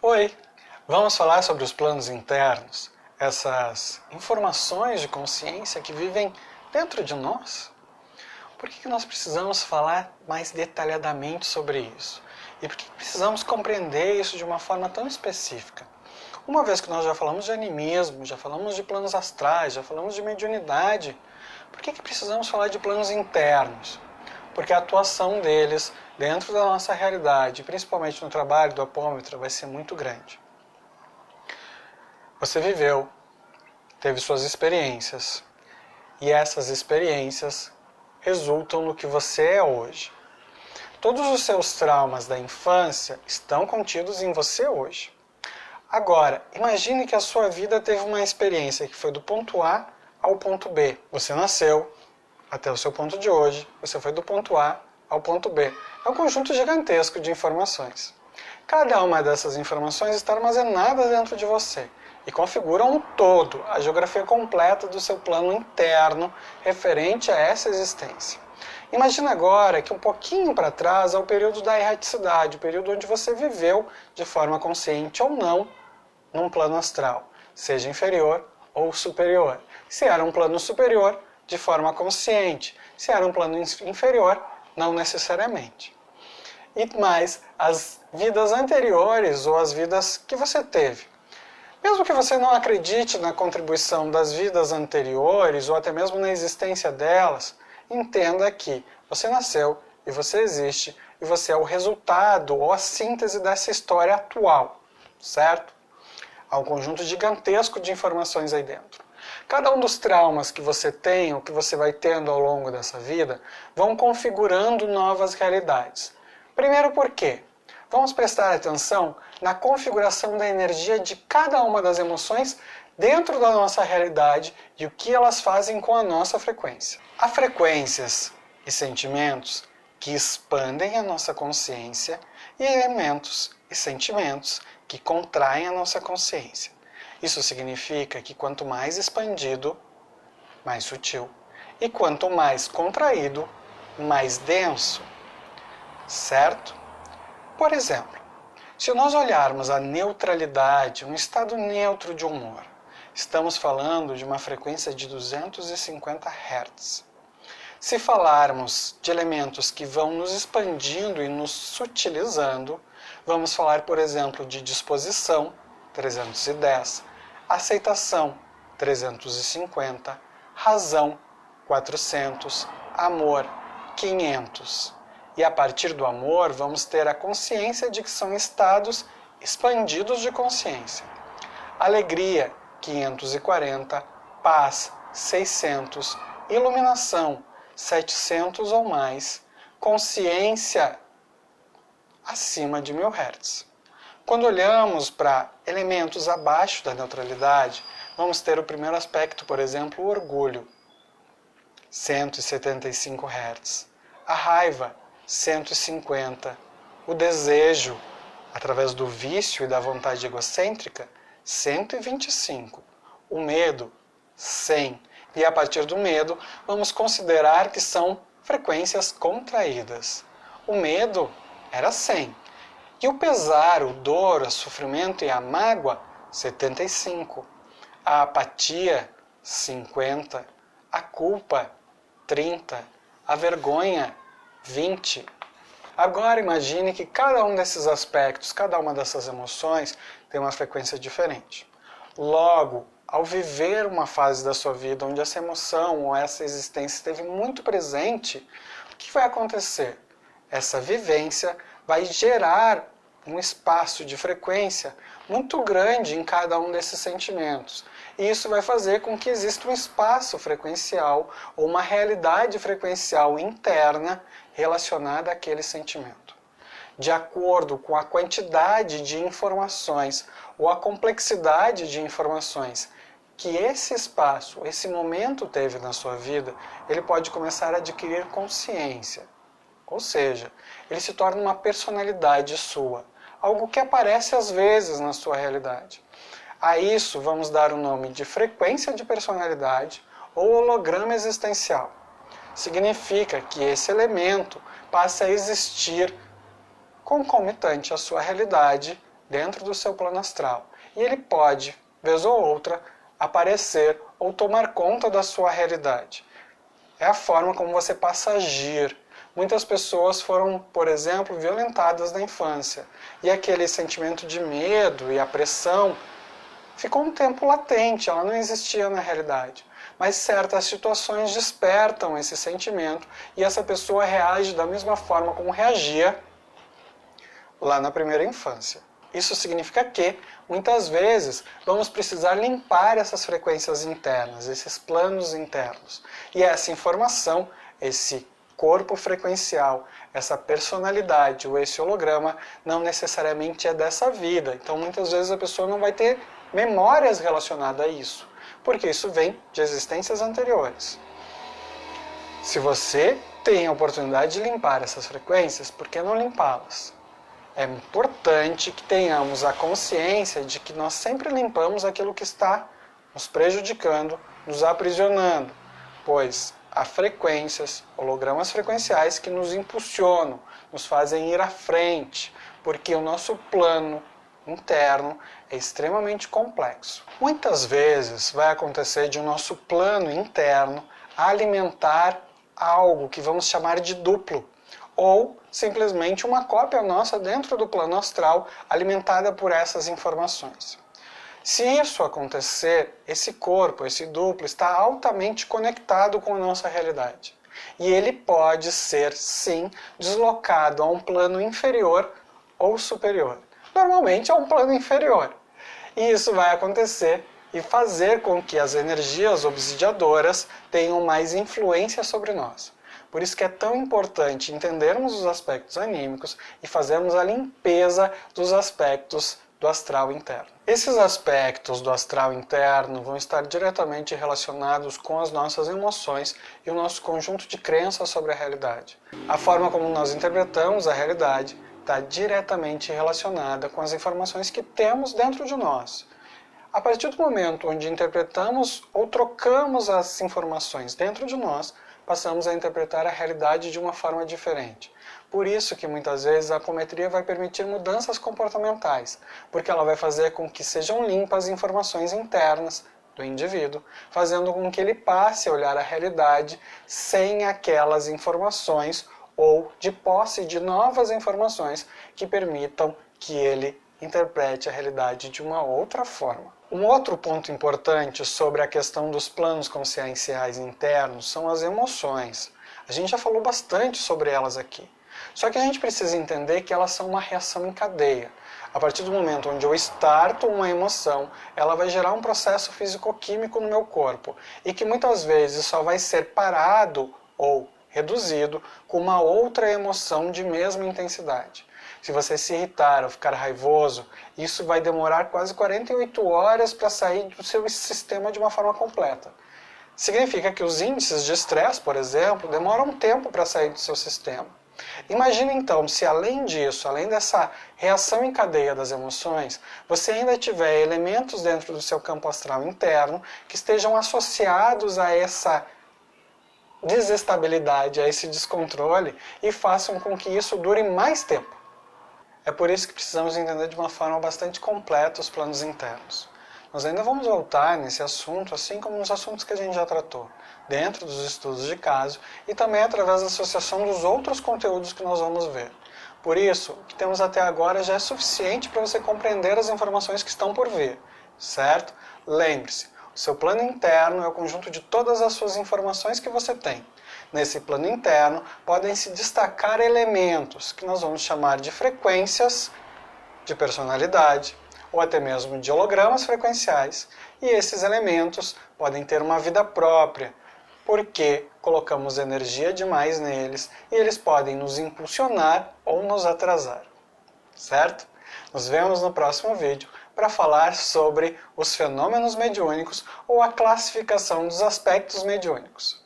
Oi! Vamos falar sobre os planos internos, essas informações de consciência que vivem dentro de nós? Por que nós precisamos falar mais detalhadamente sobre isso? E por que precisamos compreender isso de uma forma tão específica? Uma vez que nós já falamos de animismo, já falamos de planos astrais, já falamos de mediunidade, por que precisamos falar de planos internos? Porque a atuação deles dentro da nossa realidade, principalmente no trabalho do apômetra, vai ser muito grande. Você viveu, teve suas experiências, e essas experiências resultam no que você é hoje. Todos os seus traumas da infância estão contidos em você hoje. Agora, imagine que a sua vida teve uma experiência que foi do ponto A ao ponto B. Você nasceu até o seu ponto de hoje, você foi do ponto A ao ponto B. É um conjunto gigantesco de informações. Cada uma dessas informações está armazenada dentro de você e configura um todo, a geografia completa do seu plano interno referente a essa existência. Imagina agora que um pouquinho para trás é o período da erraticidade, o período onde você viveu de forma consciente ou não num plano astral, seja inferior ou superior. Se era um plano superior, de forma consciente. Se era um plano inferior, não necessariamente. Mas as vidas anteriores ou as vidas que você teve. Mesmo que você não acredite na contribuição das vidas anteriores ou até mesmo na existência delas, entenda que você nasceu e você existe e você é o resultado ou a síntese dessa história atual, certo? Há um conjunto gigantesco de informações aí dentro. Cada um dos traumas que você tem ou que você vai tendo ao longo dessa vida vão configurando novas realidades. Primeiro por quê? Vamos prestar atenção na configuração da energia de cada uma das emoções dentro da nossa realidade e o que elas fazem com a nossa frequência. Há frequências e sentimentos que expandem a nossa consciência e elementos e sentimentos que contraem a nossa consciência. Isso significa que quanto mais expandido, mais sutil. E quanto mais contraído, mais denso. Certo? Por exemplo, se nós olharmos a neutralidade, um estado neutro de humor, estamos falando de uma frequência de 250 Hz. Se falarmos de elementos que vão nos expandindo e nos sutilizando, vamos falar, por exemplo, de disposição, 310, aceitação, 350, razão, 400, amor, 500. E a partir do amor, vamos ter a consciência de que são estados expandidos de consciência. Alegria, 540, paz, 600, iluminação, 700 ou mais, consciência acima de 1000 Hz. Quando olhamos para elementos abaixo da neutralidade, vamos ter o primeiro aspecto, por exemplo, o orgulho, 175 Hz. A raiva, 150. O desejo, através do vício e da vontade egocêntrica, 125. O medo, 100. E a partir do medo, vamos considerar que são frequências contraídas. O medo era 100. E o pesar, o dor, o sofrimento e a mágoa, 75. A apatia, 50. A culpa, 30. A vergonha, 20. Agora imagine que cada um desses aspectos, cada uma dessas emoções tem uma frequência diferente. Logo, ao viver uma fase da sua vida onde essa emoção ou essa existência esteve muito presente, o que vai acontecer? Essa vivência vai gerar um espaço de frequência muito grande em cada um desses sentimentos. E isso vai fazer com que exista um espaço frequencial ou uma realidade frequencial interna relacionada àquele sentimento. De acordo com a quantidade de informações ou a complexidade de informações que esse espaço, esse momento teve na sua vida, ele pode começar a adquirir consciência. Ou seja, ele se torna uma personalidade sua, algo que aparece às vezes na sua realidade. A isso vamos dar o nome de frequência de personalidade ou holograma existencial. Significa que esse elemento passa a existir concomitante à sua realidade dentro do seu plano astral. E ele pode, vez ou outra, aparecer ou tomar conta da sua realidade. É a forma como você passa a agir. Muitas pessoas foram, por exemplo, violentadas na infância. E aquele sentimento de medo e a pressão ficou um tempo latente, ela não existia na realidade. Mas certas situações despertam esse sentimento e essa pessoa reage da mesma forma como reagia lá na primeira infância. Isso significa que, muitas vezes, vamos precisar limpar essas frequências internas, esses planos internos. E essa informação, esse corpo frequencial, essa personalidade ou esse holograma, não necessariamente é dessa vida. Então, muitas vezes a pessoa não vai ter memórias relacionadas a isso, porque isso vem de existências anteriores. Se você tem a oportunidade de limpar essas frequências, por que não limpá-las? É importante que tenhamos a consciência de que nós sempre limpamos aquilo que está nos prejudicando, nos aprisionando, pois há frequências, hologramas frequenciais que nos impulsionam, nos fazem ir à frente, porque o nosso plano interno é extremamente complexo. Muitas vezes vai acontecer de o nosso plano interno alimentar algo que vamos chamar de duplo, ou simplesmente uma cópia nossa dentro do plano astral alimentada por essas informações. Se isso acontecer, esse corpo, esse duplo, está altamente conectado com a nossa realidade. E ele pode ser, sim, deslocado a um plano inferior ou superior. Normalmente é um plano inferior. E isso vai acontecer e fazer com que as energias obsidiadoras tenham mais influência sobre nós. Por isso que é tão importante entendermos os aspectos anímicos e fazermos a limpeza dos aspectos do astral interno. Esses aspectos do astral interno vão estar diretamente relacionados com as nossas emoções e o nosso conjunto de crenças sobre a realidade. A forma como nós interpretamos a realidade está diretamente relacionada com as informações que temos dentro de nós. A partir do momento onde interpretamos ou trocamos as informações dentro de nós, passamos a interpretar a realidade de uma forma diferente. Por isso que muitas vezes a apometria vai permitir mudanças comportamentais, porque ela vai fazer com que sejam limpas as informações internas do indivíduo, fazendo com que ele passe a olhar a realidade sem aquelas informações ou de posse de novas informações que permitam que ele interprete a realidade de uma outra forma. Um outro ponto importante sobre a questão dos planos conscienciais internos são as emoções. A gente já falou bastante sobre elas aqui. Só que a gente precisa entender que elas são uma reação em cadeia. A partir do momento onde eu starto uma emoção, ela vai gerar um processo físico-químico no meu corpo e que muitas vezes só vai ser parado ou reduzido com uma outra emoção de mesma intensidade. Se você se irritar ou ficar raivoso, isso vai demorar quase 48 horas para sair do seu sistema de uma forma completa. Significa que os índices de estresse, por exemplo, demoram um tempo para sair do seu sistema. Imagina então, se além disso, além dessa reação em cadeia das emoções, você ainda tiver elementos dentro do seu campo astral interno que estejam associados a essa desestabilidade, a esse descontrole e façam com que isso dure mais tempo. É por isso que precisamos entender de uma forma bastante completa os planos internos. Nós ainda vamos voltar nesse assunto, assim como nos assuntos que a gente já tratou, dentro dos estudos de caso e também através da associação dos outros conteúdos que nós vamos ver. Por isso, o que temos até agora já é suficiente para você compreender as informações que estão por vir, certo? Lembre-se, o seu plano interno é o conjunto de todas as suas informações que você tem. Nesse plano interno, podem se destacar elementos que nós vamos chamar de frequências, de personalidade, ou até mesmo de hologramas frequenciais, e esses elementos podem ter uma vida própria, porque colocamos energia demais neles e eles podem nos impulsionar ou nos atrasar, certo? Nos vemos no próximo vídeo para falar sobre os fenômenos mediúnicos ou a classificação dos aspectos mediúnicos.